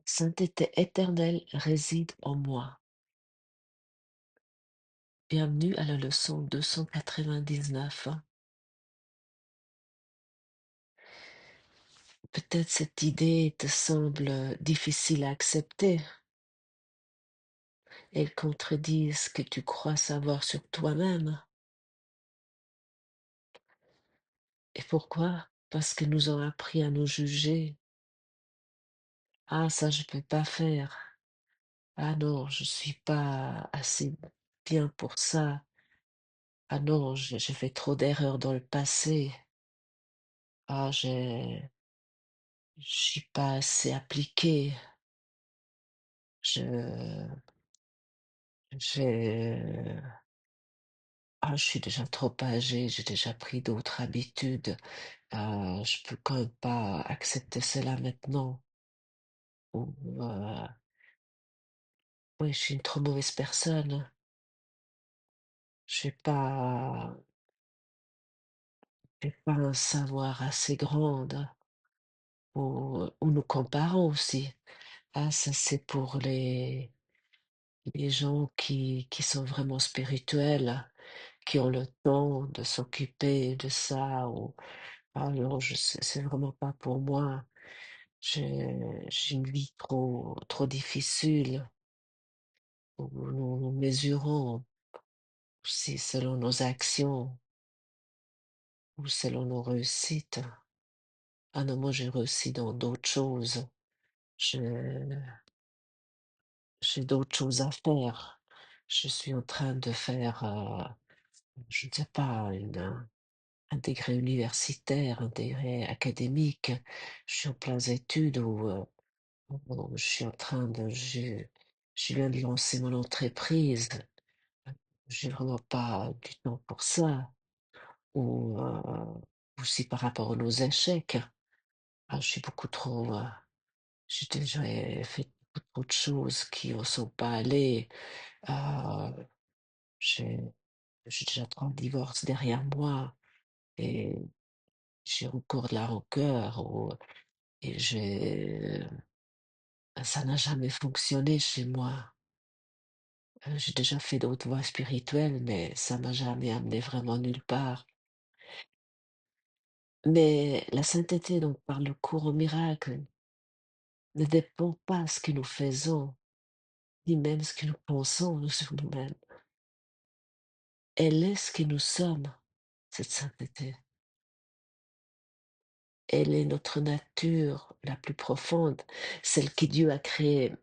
Sainteté éternelle réside en moi. Bienvenue à la leçon 299. Peut-être cette idée te semble difficile à accepter. Elle contredit ce que tu crois savoir sur toi-même. Et pourquoi? Parce que nous avons appris à nous juger. Ah, ça, je peux pas faire. Ah non, je suis pas assez bien pour ça. Ah non, j'ai fait trop d'erreurs dans le passé. Ah, je suis pas assez appliqué. Je j'ai je suis déjà trop âgée, j'ai déjà pris d'autres habitudes, je peux quand même pas accepter cela maintenant ou oui, je suis une trop mauvaise personne. J'ai pas j'ai pas un savoir assez grande ou nous comparons aussi. Ah ça, c'est pour les gens qui sont vraiment spirituels, qui ont le temps de s'occuper de ça ou ah non, je c'est vraiment pas pour moi. J'ai une vie trop difficile où nous mesurons aussi selon nos actions ou selon nos réussites. Ah non, moi j'ai réussi dans d'autres choses. Je j'ai d'autres choses à faire. Je suis en train de faire, je ne sais pas, un degré universitaire, un degré académique. Je suis en pleines études où, bon, je suis en train de je viens de lancer mon entreprise. J'ai vraiment pas du temps pour ça. Ou, aussi par rapport à nos échecs. Ah, je suis beaucoup trop, j'ai déjà fait beaucoup trop de choses qui ne sont pas allées. Heu, j'ai j'ai déjà 3 divorces derrière moi et j'ai encore de la rancœur ou et ça n'a jamais fonctionné chez moi. J'ai déjà fait d'autres voies spirituelles, mais ça m'a jamais amené vraiment nulle part. Mais la sainteté dont parle le cours aux miracles ne dépend pas de ce que nous faisons, ni même ce que nous pensons sur nous-mêmes. Elle est ce que nous sommes, cette sainteté. Elle est notre nature la plus profonde, celle que Dieu a créée,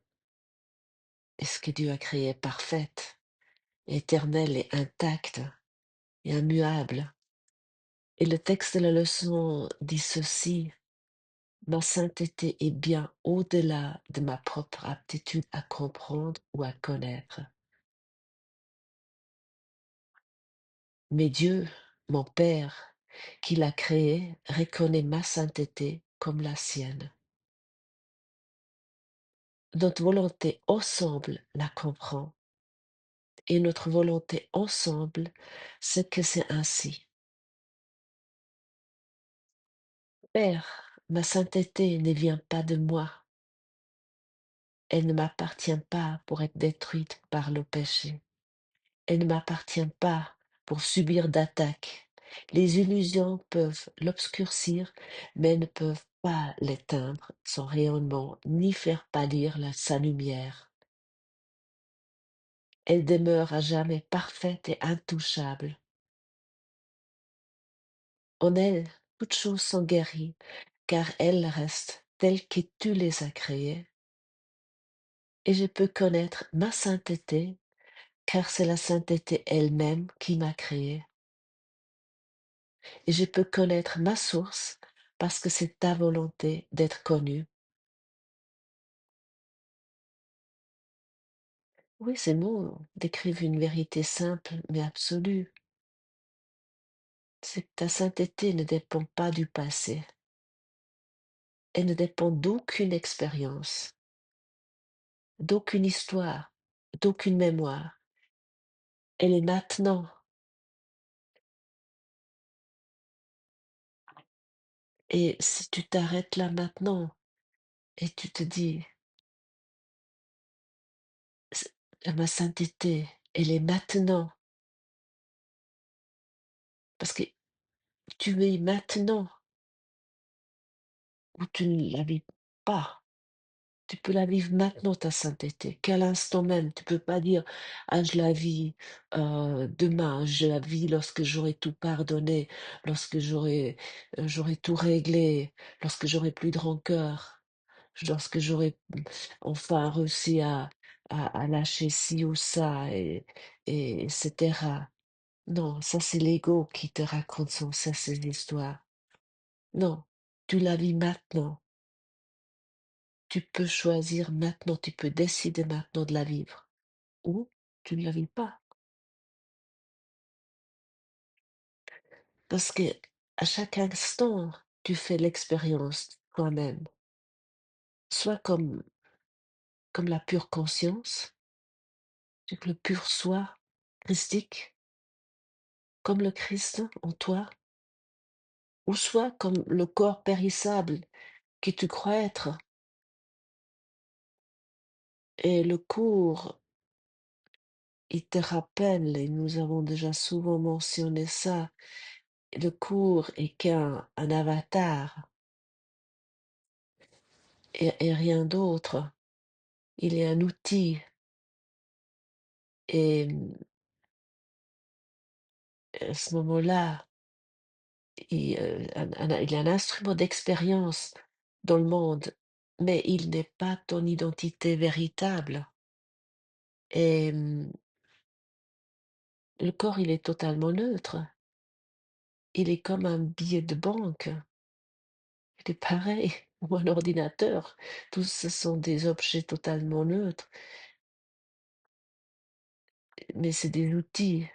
et ce que Dieu a créé est parfaite, éternelle et intacte et immuable. Et le texte de la leçon dit ceci: ma sainteté est bien au-delà de ma propre aptitude à comprendre ou à connaître. Mais Dieu, mon Père, qui l'a créé, reconnaît ma sainteté comme la sienne. Notre volonté ensemble la comprend, et notre volonté ensemble sait que c'est ainsi. Père, ma sainteté ne vient pas de moi, elle ne m'appartient pas pour être détruite par le péché. Elle ne m'appartient pas pour subir d'attaques. Les illusions peuvent l'obscurcir, mais ne peuvent pas l'éteindre, son rayonnement, ni faire pâlir sa lumière. Elle demeure à jamais parfaite et intouchable. En elle, toutes choses sont guéries, car elles restent telles que tu les as créées. Et je peux connaître ma sainteté, car c'est la sainteté elle-même qui m'a créée. Et je peux connaître ma source parce que c'est ta volonté d'être connue. Oui, ces mots décrivent une vérité simple mais absolue. C'est que ta sainteté ne dépend pas du passé. Elle ne dépend d'aucune expérience, d'aucune histoire, d'aucune mémoire. Elle est maintenant. Et si tu t'arrêtes là maintenant et tu te dis, ma sainteté, elle est maintenant, parce que tu es maintenant ou tu ne la vis pas. Tu peux la vivre maintenant, ta sainteté, qu'à l'instant même. Tu peux pas dire: «Ah, je la vis, demain, je la vis lorsque j'aurai tout pardonné, lorsque j'aurai tout réglé, lorsque j'aurai plus de rancœur, lorsque j'aurai, enfin réussi à lâcher ci ou ça et cetera». Non, ça, c'est l'ego qui te raconte sans cesse ces histoires. Non, tu la vis maintenant. Tu peux choisir maintenant, tu peux décider maintenant de la vivre ou tu ne la vis pas. Parce que à chaque instant, tu fais l'expérience toi-même, soit comme la pure conscience, donc le pur soi christique, comme le Christ en toi, ou soit comme le corps périssable que tu crois être. Et le cours, il te rappelle, et nous avons déjà souvent mentionné ça, le cours est qu'un avatar et rien d'autre. Il est un outil et à ce moment-là, il est un instrument d'expérience dans le monde, mais il n'est pas ton identité véritable et le corps, il est totalement neutre. Il est comme un billet de banque. Il est pareil, ou un ordinateur. Tous ce sont des objets totalement neutres, mais c'est des outils.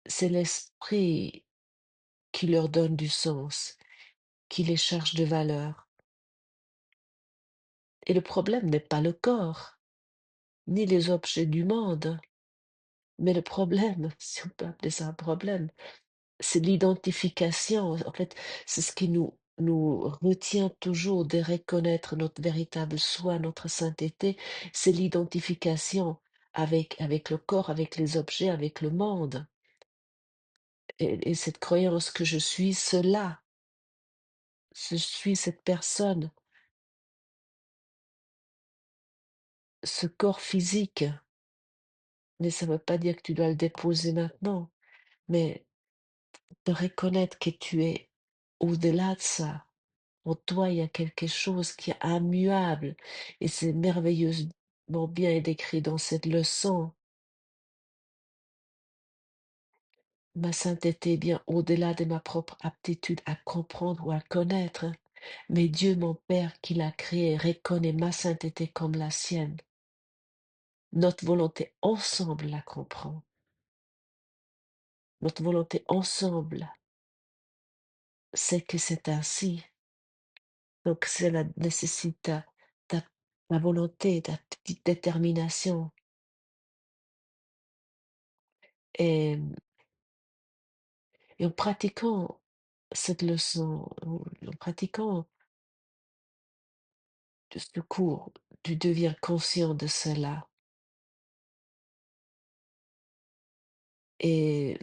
C'est l'esprit qui leur donne du sens, qui les charge de valeur. Et le problème n'est pas le corps, ni les objets du monde, mais le problème, si on peut appeler ça un problème, c'est l'identification. En fait, c'est ce qui nous retient toujours de reconnaître notre véritable soi, notre sainteté, c'est l'identification avec le corps, avec les objets, avec le monde. Et cette croyance que je suis cela, je suis cette personne, ce corps physique. Mais ça ne veut pas dire que tu dois le déposer maintenant, mais de reconnaître que tu es au-delà de ça. En toi, il y a quelque chose qui est immuable et c'est merveilleusement bien décrit dans cette leçon. Ma sainteté est bien au-delà de ma propre aptitude à comprendre ou à connaître, mais Dieu, mon Père, qui l'a créé, reconnaît ma sainteté comme la sienne. Notre volonté ensemble la comprend. Notre volonté ensemble sait que c'est ainsi. Donc cela nécessite ta volonté, ta petite détermination et en pratiquant cette leçon, en pratiquant ce cours, tu deviens conscient de cela et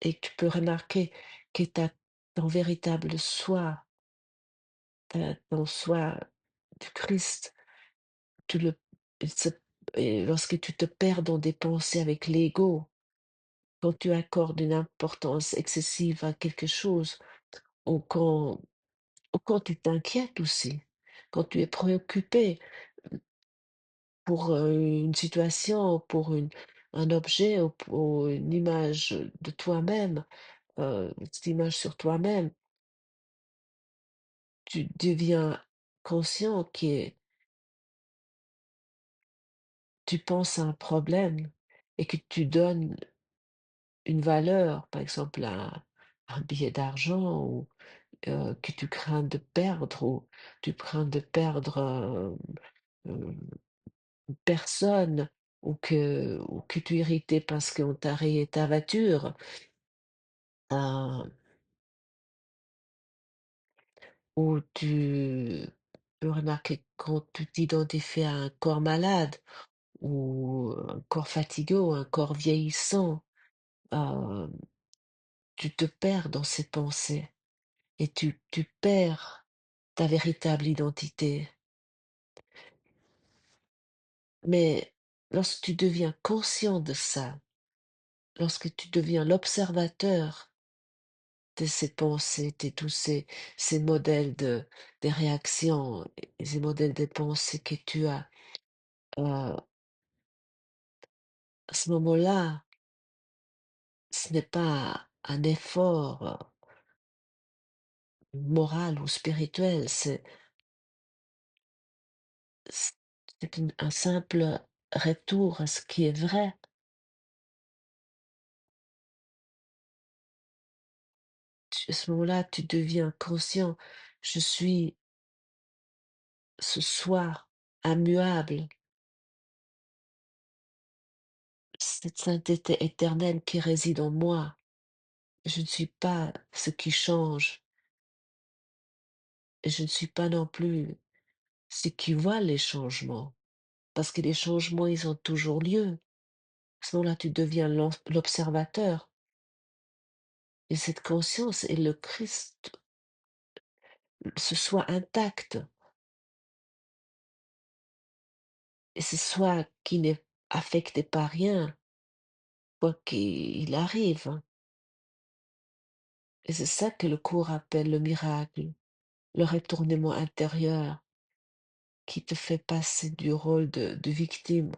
tu peux remarquer que ton véritable soi, ton soi du Christ, tu le se et lorsque tu te perds dans des pensées avec l'ego, quand tu accordes une importance excessive à quelque chose ou quand tu t'inquiètes aussi, quand tu es préoccupé pour, une situation, pour un objet ou pour une image de toi-même, cette image sur toi-même, tu deviens conscient que tu penses à un problème et que tu donnes une valeur, par exemple à un billet d'argent ou, que tu crains de perdre ou tu crains de perdre, personne ou que tu es irrité parce qu'on t'a rayé ta voiture, heu, ou tu peux remarquer quand tu t'identifies à un corps malade ou un corps fatigué ou un corps vieillissant, heu, tu te perds dans ces pensées et tu perds ta véritable identité. Mais lorsque tu deviens conscient de ça, lorsque tu deviens l'observateur de ces pensées, de tous ces modèles des réactions et ces modèles de pensées que tu as, à ce moment-là, ce n'est pas un effort, moral ou spirituel, c'est un simple retour à ce qui est vrai. À ce moment-là, tu deviens conscient: «Je suis ce soir immuable, cette sainteté éternelle qui réside en moi. Je ne suis pas ce qui change et je ne suis pas non plus ce qui voit les changements, parce que les changements, ils ont toujours lieu. À ce moment-là, tu deviens l'observateur et cette conscience et le Christ ce soit intact et ce soit qui n'est affecté par rien, quoi qu'il arrive, hein. Et c'est ça que le cours appelle le miracle, le retournement intérieur qui te fait passer du rôle de victime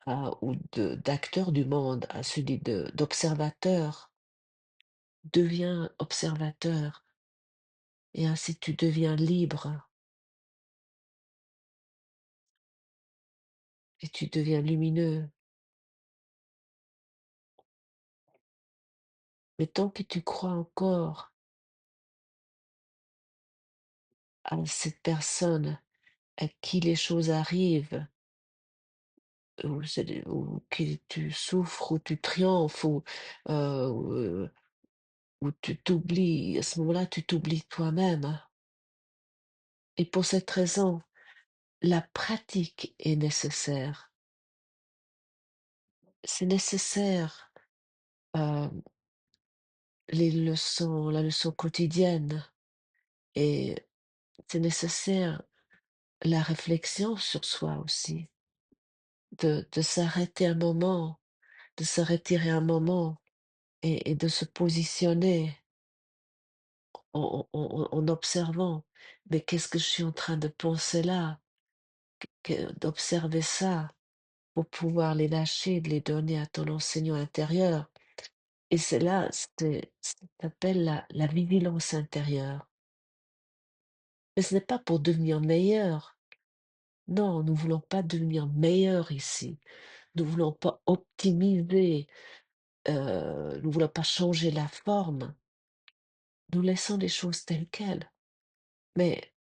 ou d'acteur du monde à celui d'observateur. Deviens observateur et ainsi tu deviens libre et tu deviens lumineux. Mais tant que tu crois encore à cette personne à qui les choses arrivent, ou que tu souffres ou tu triomphes ou tu t'oublies, à ce moment-là, tu t'oublies toi-même, hein. Et pour cette raison, la pratique est nécessaire. C'est nécessaire, heu, la leçon quotidienne et c'est nécessaire la réflexion sur soi aussi, de s'arrêter un moment, de se retirer un moment et de se positionner en observant: «Mais qu'est-ce que je suis en train de penser là?» D'observer ça pour pouvoir les lâcher, de les donner à ton enseignant intérieur et c'est là, ça s'appelle la vigilance intérieure. Mais ce n'est pas pour devenir meilleur. Non, nous voulons pas devenir meilleurs ici. Nous voulons pas optimiser, nous voulons pas changer la forme. Nous laissons les choses telles quelles. Mais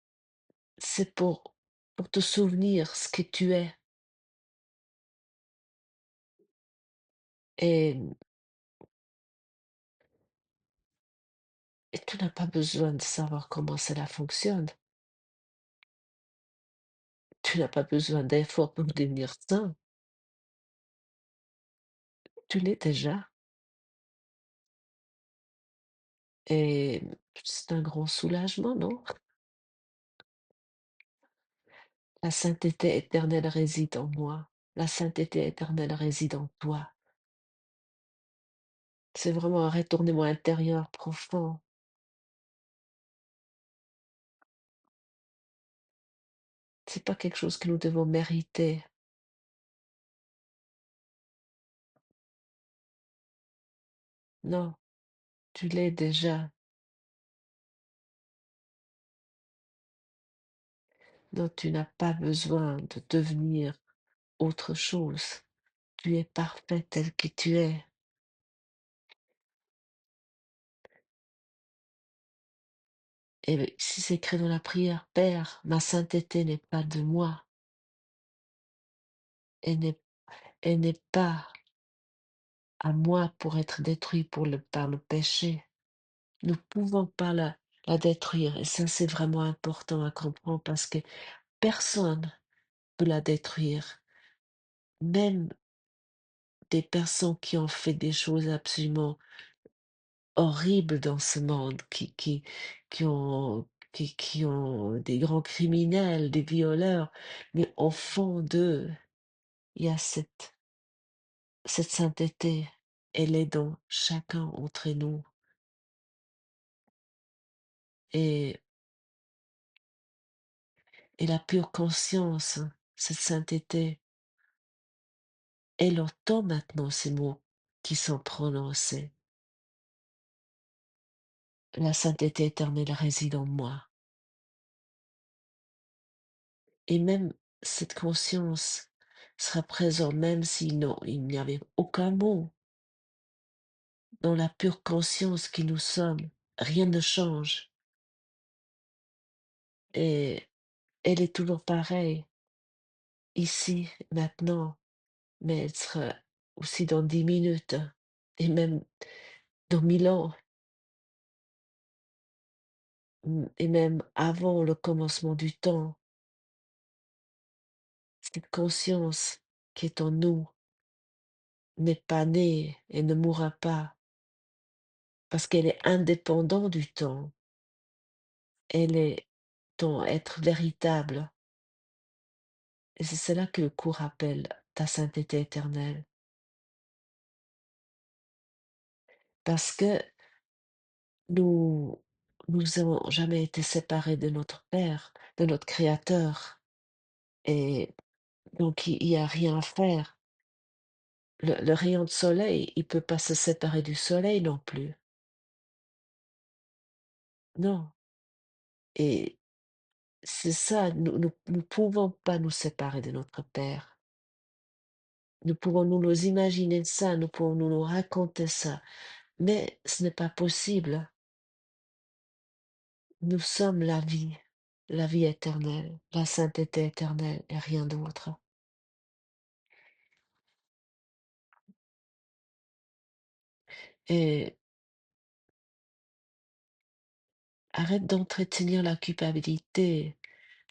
c'est pour te souvenir ce que tu es et et tu n'as pas besoin de savoir comment cela fonctionne. Tu n'as pas besoin d'efforts pour devenir sain. Tu l'es déjà et c'est un grand soulagement, non? La sainteté éternelle réside en moi. La sainteté éternelle réside en toi. C'est vraiment un retournement intérieur profond. C'est pas quelque chose que nous devons mériter. Non, tu l'es déjà. Non, tu n'as pas besoin de devenir autre chose. Tu es parfait tel que tu es. Et si c'est écrit dans la prière, Père, ma sainteté n'est pas de moi, elle n'est elle n'est pas à moi pour être détruit par le péché. Nous pouvons pas la détruire. Et ça, c'est vraiment important à comprendre parce que personne peut la détruire. Même des personnes qui ont fait des choses absolument horribles dans ce monde, qui ont, qui ont des grands criminels, des violeurs, mais au fond d'eux, il y a cette sainteté. Elle est dans chacun d'entre nous. Et, et la pure conscience, cette sainteté, elle entend maintenant ces mots qui sont prononcés. La sainteté éternelle réside en moi. Et même cette conscience sera présente même s'il il n'y avait aucun mot. Dans la pure conscience qui nous sommes, rien ne change. Et elle est toujours pareille, ici, maintenant, mais elle sera aussi dans 10 minutes, et même dans 1000 ans, et même avant le commencement du temps. Cette conscience qui est en nous n'est pas née et ne mourra pas parce qu'elle est indépendante du temps. Elle est ton être véritable. Et c'est cela que le cours appelle ta sainteté éternelle. Parce que nous, nous n'avons jamais été séparés de notre Père, de notre Créateur. Et donc, il n'y a rien à faire. Le rayon de soleil, il peut pas se séparer du soleil non plus. Non. Et c'est ça, nous pouvons pas nous séparer de notre Père. Nous pouvons nous imaginer ça, nous pouvons nous raconter ça, mais ce n'est pas possible. Nous sommes la vie éternelle, la sainteté éternelle et rien d'autre. Et arrête d'entretenir la culpabilité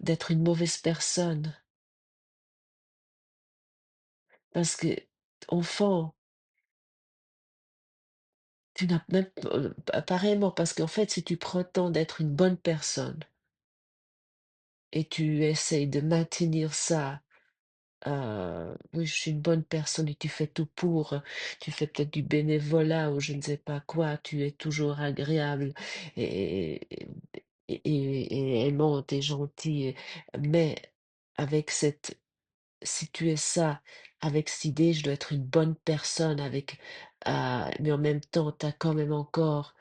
d'être une mauvaise personne, parce que, enfant, tu n'as même pareillement, parce qu'en fait, si tu prétends d'être une bonne personne et tu essayes de maintenir ça, oui, je suis une bonne personne et tu fais tout pour, tu fais peut-être du bénévolat ou je ne sais pas quoi, tu es toujours agréable et, et aimante et gentille, mais avec si tu es ça, avec cette idée, je dois être une bonne personne, mais en même temps, tu as quand même encore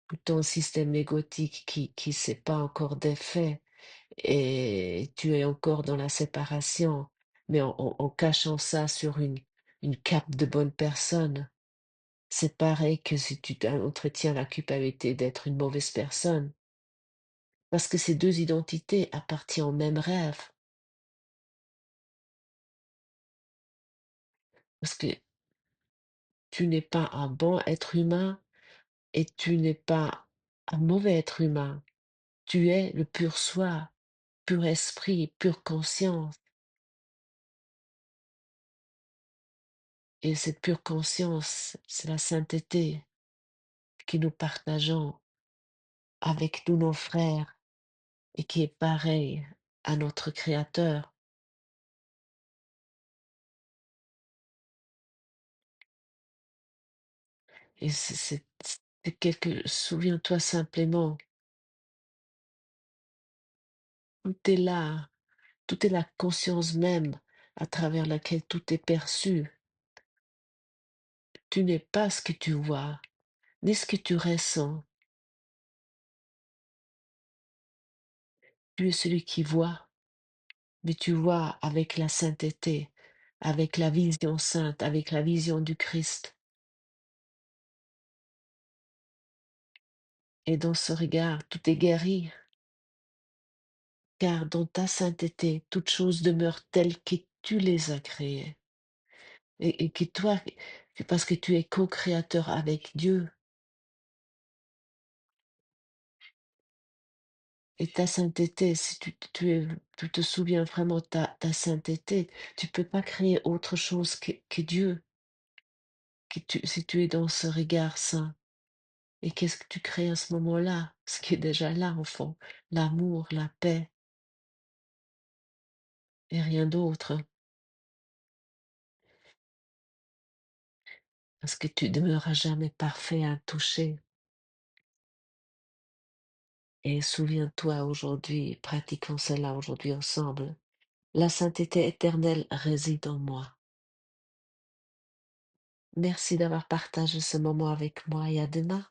tout ton système égotique qui s'est pas encore défait et tu es encore dans la séparation, mais en cachant ça sur une cape de bonne personne. C'est pareil que si tu entretiens la culpabilité d'être une mauvaise personne, parce que ces deux identités appartiennent au même rêve, parce que tu n'es pas un bon être humain et tu n'es pas un mauvais être humain. Tu es le pur soi, pur esprit, pure conscience. Et cette pure conscience, c'est la sainteté que nous partageons avec tous nos frères et qui est pareil à notre Créateur. Et c'est souviens-toi simplement, tout est là, tout est la conscience même à travers laquelle tout est perçu. Tu n'es pas ce que tu vois, ni ce que tu ressens. Tu es celui qui voit, mais tu vois avec la sainteté, avec la vision sainte, avec la vision du Christ. Et dans ce regard, tout est guéri, car dans ta sainteté, toutes choses demeurent telles que tu les as créées. Et que toi, parce que tu es co-créateur avec Dieu, Et ta sainteté, si tu te souviens vraiment de ta sainteté, tu peux pas créer autre chose que Dieu, si tu es dans ce regard saint. Et qu'est-ce que tu crées à ce moment-là? Ce qui est déjà là, au fond, l'amour, la paix et rien d'autre. Parce que tu demeureras jamais parfait, intouché. Et souviens-toi aujourd'hui, pratiquons cela aujourd'hui ensemble. La sainteté éternelle réside en moi. Merci d'avoir partagé ce moment avec moi et à demain.